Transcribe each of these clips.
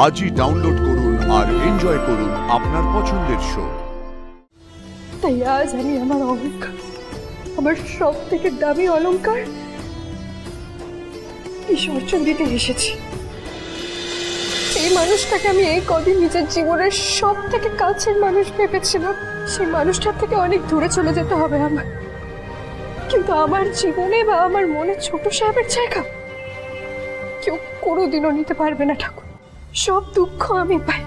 আজই ডাউনলোড করুন আর এনজয় করুন আপনার পছন্দের শো। তাই আজ আমি আমার অহংকার, আমার সব থেকে দামি অলংকার বিসর্জন দিতে এসেছি। এই মানুষটাকে আমি এই কদিন নিজের জীবনের সব থেকে কাছের মানুষ ভেবেছিলাম, সেই মানুষটার থেকে অনেক দূরে চলে যেতে হবে আমার। কিন্তু আমার জীবনে বা আমার মনে ছোট সাহেবের জায়গা কেউ কোনোদিনও নিতে পারবে না ঠাকুর। সব দুঃখ আমি পাই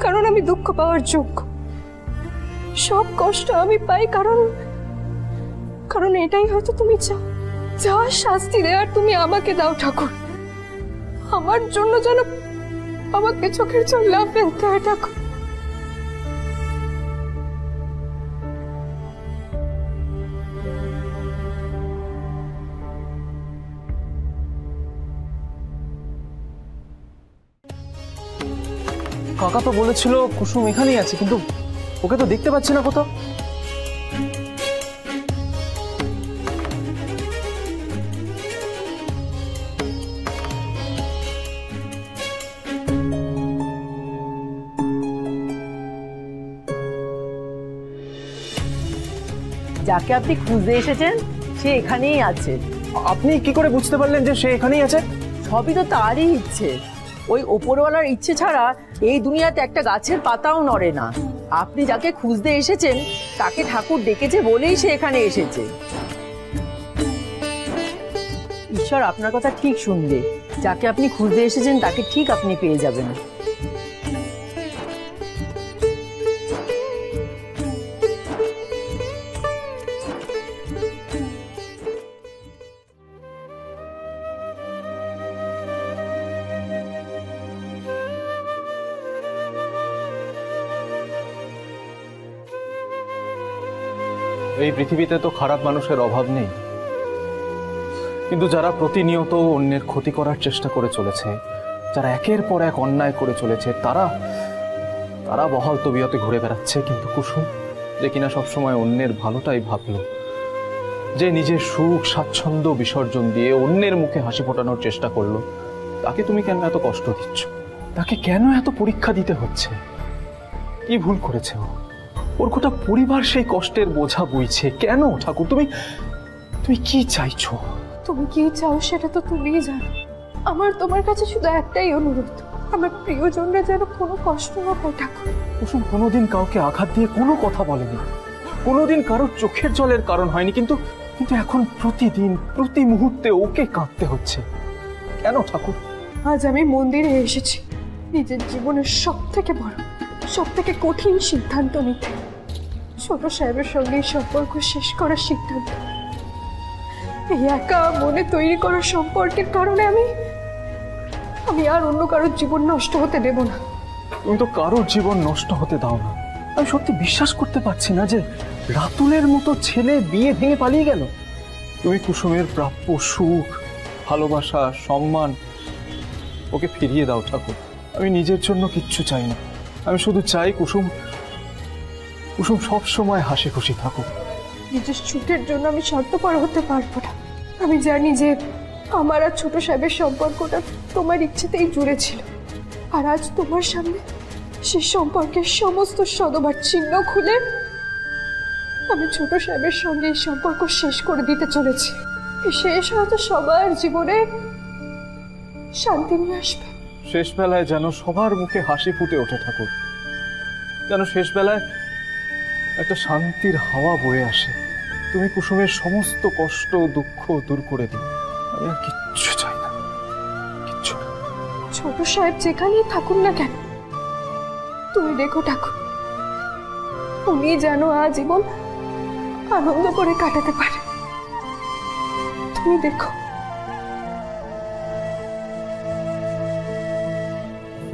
কারণ আমি দুঃখ পাওয়ার যোগ্য, সব কষ্ট আমি পাই কারণ কারণ এটাই হয়তো তুমি চাও। যা শাস্তি দেওয়ার তুমি আমাকে দাও ঠাকুর, আমার জন্য যেন আমাকে চোখের জল না ফেলতে হয় ঠাকুর। কাকা তো বলেছিল কুসুম এখানেই আছে, কিন্তু ওকে তো দেখতে পাচ্ছি না কোথাও। যাকে আপনি খুঁজতে এসেছেন সে এখানেই আছে। আপনি কি করে বুঝতে পারলেন যে সে এখানেই আছে? সবই তো তারই ইচ্ছে। ওই ওপরওয়ালার ইচ্ছে ছাড়া এই দুনিয়াতে একটা গাছের পাতাও নড়ে না। আপনি যাকে খুঁজতে এসেছেন তাকে ঠাকুর ডেকেছে বলেই সে এখানে এসেছে। ঈশ্বর আপনার কথা ঠিক শুনবে, যাকে আপনি খুঁজতে এসেছেন তাকে ঠিক আপনি পেয়ে যাবেন। এই পৃথিবীতে তো খারাপ মানুষের অভাব নেই, কিন্তু যারা প্রতিনিয়ত অন্যের ক্ষতি করার চেষ্টা করে চলেছে, যারা একের পর এক অন্যায় করে চলেছে, তারা তারা বহাল তবিয়তে ঘুরে বেড়াচ্ছে। কিন্তু কুসুম যে কিনা সবসময় অন্যের ভালোটাই ভাবলো, যে নিজের সুখ স্বাচ্ছন্দ্য বিসর্জন দিয়ে অন্যের মুখে হাসি ফোটানোর চেষ্টা করলো, তাকে তুমি কেন এত কষ্ট দিচ্ছ? তাকে কেন এত পরীক্ষা দিতে হচ্ছে? কি ভুল করেছে ও? ওর গোটা পরিবার সেই কষ্টের বোঝা বইছে। কেন ঠাকুর, তুমি তুমি কি চাইছো? তুমি কি চাও সেটা তো তুমিই জানো। আমার তোমার কাছে শুধু একটাই অনুরোধ, আমার প্রিয়জনরা যেন কোনো কষ্ট না পায় ঠাকুর। কুসুম কোনোদিন কাউকে আঘাত দিয়ে কোনো কথা বলেনি, কোনোদিন কারোর চোখের জলের কারণ হয়নি, কিন্তু কিন্তু এখন প্রতিদিন প্রতি মুহূর্তে ওকে কাঁদতে হচ্ছে। কেন ঠাকুর? আজ আমি মন্দিরে এসেছি নিজের জীবনের সব থেকে বড়, সব থেকে কঠিন সিদ্ধান্ত নিতে। ছোট সাহেবের সঙ্গে সম্পর্ক শেষ করার সিদ্ধান্ত। এই একা মনে তৈরি করা সম্পর্কের কারণে আমি আর অন্য কারোর জীবন নষ্ট হতে দেব না। তুমি তো কারোর জীবন নষ্ট হতে দাও না। আমি সত্যি বিশ্বাস করতে পারছি না যে রাতুলের মতো ছেলে বিয়ে ভেঙে পালিয়ে গেল। তুমি কুসুমের প্রাপ্য সুখ, ভালোবাসা, সম্মান ওকে ফিরিয়ে দাও ঠাকুর। আমি নিজের জন্য কিচ্ছু চাই না, আমি শুধু চাই কুসুম সব সময় হাসি খুশি থাকুক। নিজের সুখের জন্য আমি স্বার্থপর হতে পারবো না। আমি জানি যে আমার আর ছোট সাহেবের সম্পর্কটা তোমার ইচ্ছেতেই জুড়ে ছিল, আর আজ তোমার সামনে সেই সম্পর্কের সমস্ত সদবার চিহ্ন খুলে আমি ছোট সাহেবের সঙ্গে এই সম্পর্ক শেষ করে দিতে চলেছি। শেষ হয়তো সবার জীবনে শান্তি নিয়ে আসবে। শেষ বেলায় যেন সবার মুখে হাসি ফুটে ওঠে ঠাকুর, যেন শেষ বেলায় একটা শান্তির হাওয়া বয়ে আসে। তুমি কুসুমের সমস্ত কষ্ট দুঃখ দূর করে দিও। আমি আর কিচ্ছু চাই না, কিচ্ছু না। ছোট সাহেব যেখানেই থাকুন না কেন, তুমি দেখো ঠাকুর উনি যেন আজীবন আনন্দ করে কাটাতে পারে। তুমি দেখো।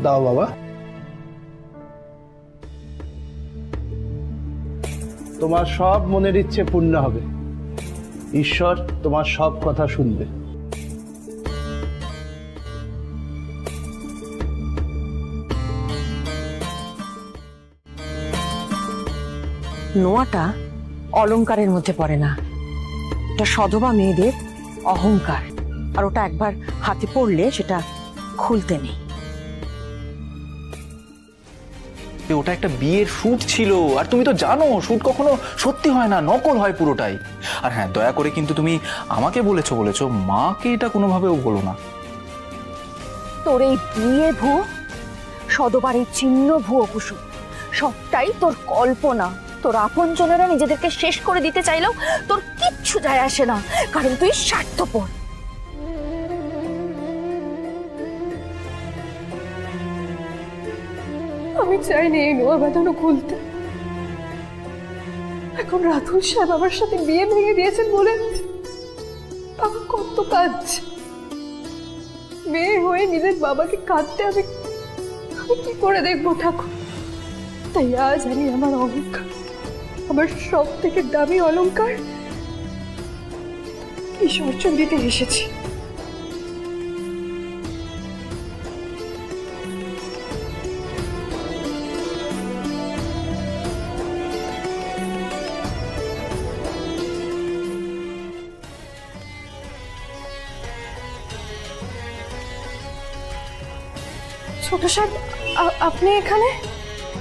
দাও বাবা। তোমার সব মনের ইচ্ছে পূর্ণ হবে। ঈশ্বর তোমার সব কথা শুনবে। নোয়াটা অলংকারের মধ্যে পড়ে না, এটা সধবা মেয়েদের অহংকার, আর ওটা একবার হাতে পড়লে সেটা খুলতে নেই। ওটা একটা বিয়ের শুট ছিল, আর তুমি তো জানো শুট কখনো সত্যি হয় না, নকল হয় পুরোটাই। আর হ্যাঁ, দয়া করে কিন্তু তুমি আমাকে বলেছো, মাকে এটা কোনোভাবেও বলো না। তোর এই বিয়ে ভুয়ো, শতবারের চিহ্ন ভুয়ো কুসুম, সবটাই তোর কল্পনা। তোর আপনজনেরা নিজেদেরকে শেষ করে দিতে চাইলেও তোর কিচ্ছু যায় আসে না, কারণ তুই স্বার্থপর। আমি চাইনি এই নোয়া বাঁধানো খুলতে। এখন রাতুল সাহেব আমার সাথে বিয়ে ভেঙে দিয়েছেন বলে আমার কত কাজ। মেয়ে হয়ে নিজের বাবাকে কাঁদতে আমি কি করে দেখবো ঠাকুর? তাই আজ আমি আমার অহংকার, আমার সব থেকে দামি অলংকার বিসর্জন দিতে এসেছি। ছোট সাহেব, আপনি এখানে?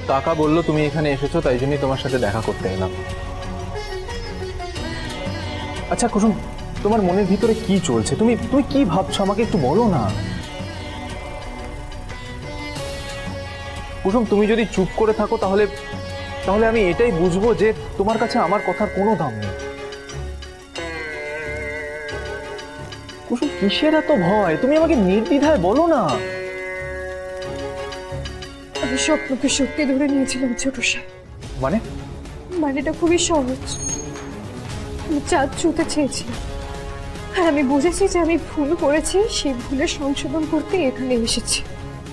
কাকা বললো তুমি এখানে এসেছো, তাই জন্যই তোমার সাথে দেখা করতে এলাম। আচ্ছা কুসুম, তোমার মনের ভিতরে কি চলছে? তুমি তুমি কি ভাবছো আমাকে একটু বলো না। কুসুম, তুমি যদি চুপ করে থাকো তাহলে তাহলে আমি এটাই বুঝবো যে তোমার কাছে আমার কথার কোনো দাম নেই। কুসুম, কিসের এত ভয়? তুমি আমাকে নির্দ্বিধায় বলো না। আমি স্বপ্নকে সত্যি ধরে নিয়েছিলাম ছোট সাহেব। মানে? মানেটা খুবই সহজ। আমি চাঁদ ছুঁতে চেয়েছিলাম, আর আমি বুঝেছি যে আমি ভুল করেছি। সেই ভুলের সংশোধন করতে এখানে এসেছি,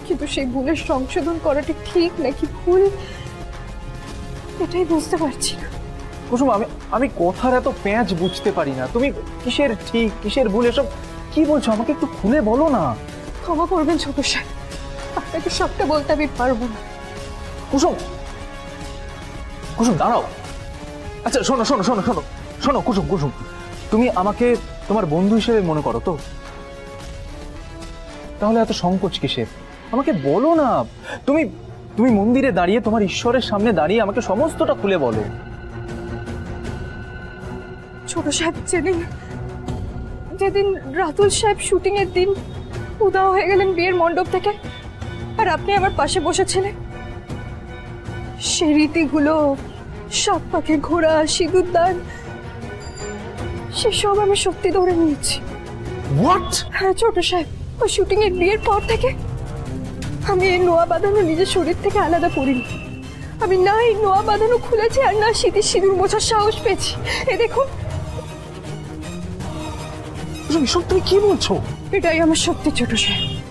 কিন্তু সেই ভুলের সংশোধন করাটা ঠিক নাকি ভুল এটাই বুঝতে পারছি না। কুসুম, আমি কথার এত প্যাঁচ বুঝতে পারি না। তুমি কিসের ঠিক কিসের ভুল এসব কি বলছো? আমাকে একটু খুলে বলো না। ক্ষমা করবেন ছোট সাহেব, আপনাকে সবটা বলতে আমি পারবো না। কুসুম, কুসুম দাঁড়াও। আচ্ছা শোনো শোনো শোনো শোনো শোনো কুসুম, কুসুম তুমি আমাকে তোমার বন্ধু হিসেবে মনে করো তো? তাহলে এত সংকোচ কিসের? আমাকে বলো না। তুমি তুমি মন্দিরে দাঁড়িয়ে তোমার ঈশ্বরের সামনে দাঁড়িয়ে আমাকে সমস্তটা খুলে বলো। ছোট সাহেব, যেদিন রাতুল সাহেব শুটিং এর দিন উধাও হয়ে গেলেন বিয়ের মণ্ডপ থেকে, আর আপনি আমার পাশে বসেছিলেন, সেই রীতিগুলো, সাত পাখে ঘোড়া, সিঁদুর দান, সেসব আমি সত্যি ধরে নিয়েছি। হোয়াট? হ্যাঁ ছোট সাহেব, ওই শুটিং এর বিয়ের পর থেকে আমি এই নোয়া বাঁধানো নিজের শরীর থেকে আলাদা করিনি। আমি না এই নোয়া বাঁধানো খুলেছি, আর না শীতের সিঁদুর মোছার সাহস পেয়েছি। এ দেখুন, এসব তুমি কি বলছো? এটাই আমার সত্যি ছোট সাহেব।